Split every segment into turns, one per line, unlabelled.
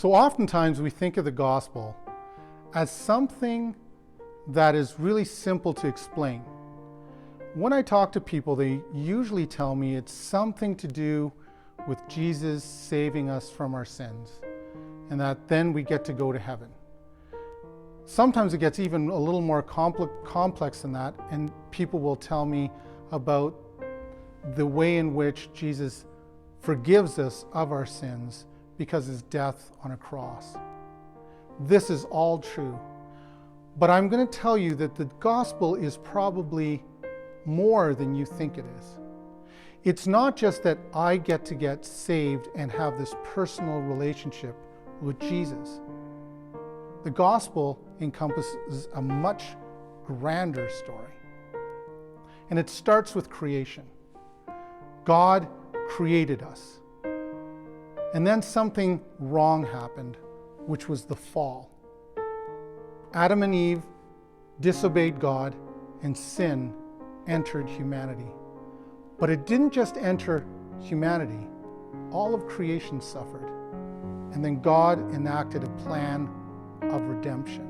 So oftentimes we think of the gospel as something that is really simple to explain. When I talk to people, they usually tell me it's something to do with Jesus saving us from our sins, and that then we get to go to heaven. Sometimes it gets even a little more complex than that, and people will tell me about the way in which Jesus forgives us of our sins because of his death on a cross. This is all true. But I'm going to tell you that the gospel is probably more than you think it is. It's not just that I get to get saved and have this personal relationship with Jesus. The gospel encompasses a much grander story. And it starts with creation. God created us. And then something wrong happened, which was the fall. Adam and Eve disobeyed God, and sin entered humanity. But it didn't just enter humanity. All of creation suffered. And then God enacted a plan of redemption.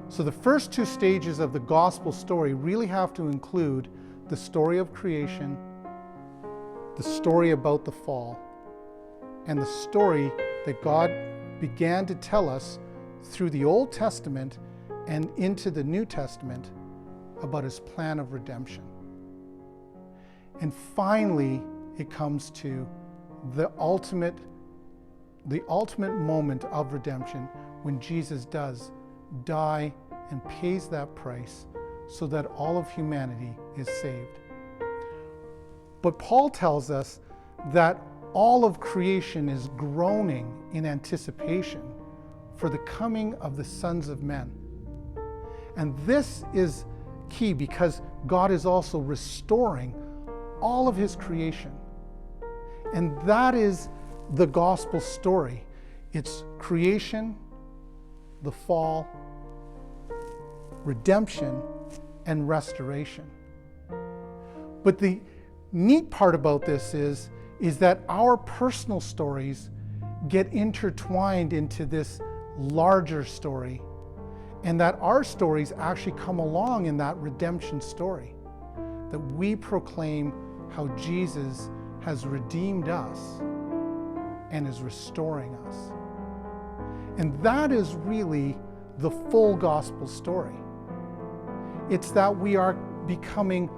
So the first two stages of the gospel story really have to include the story of creation, the story about the fall, and the story that God began to tell us through the Old Testament and into the New Testament about his plan of redemption. And finally, it comes to the ultimate moment of redemption when Jesus does die and pays that price so that all of humanity is saved. But Paul tells us that all of creation is groaning in anticipation for the coming of the sons of men. And this is key because God is also restoring all of his creation. And that is the gospel story. It's creation, the fall, redemption, and restoration. But the neat part about this is that our personal stories get intertwined into this larger story, and that our stories actually come along in that redemption story, that we proclaim how Jesus has redeemed us and is restoring us. And that is really the full gospel story. It's that we are becoming,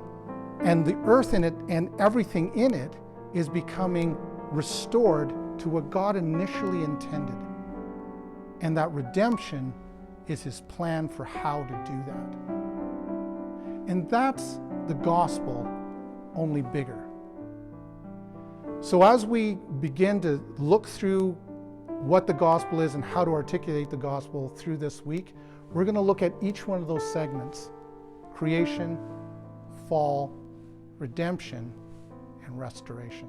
and the earth in it and everything in it is becoming restored to what God initially intended. And that redemption is his plan for how to do that. And that's the gospel, only bigger. So as we begin to look through what the gospel is and how to articulate the gospel through this week, we're going to look at each one of those segments: creation, fall, redemption, and restoration.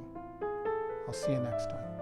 I'll see you next time.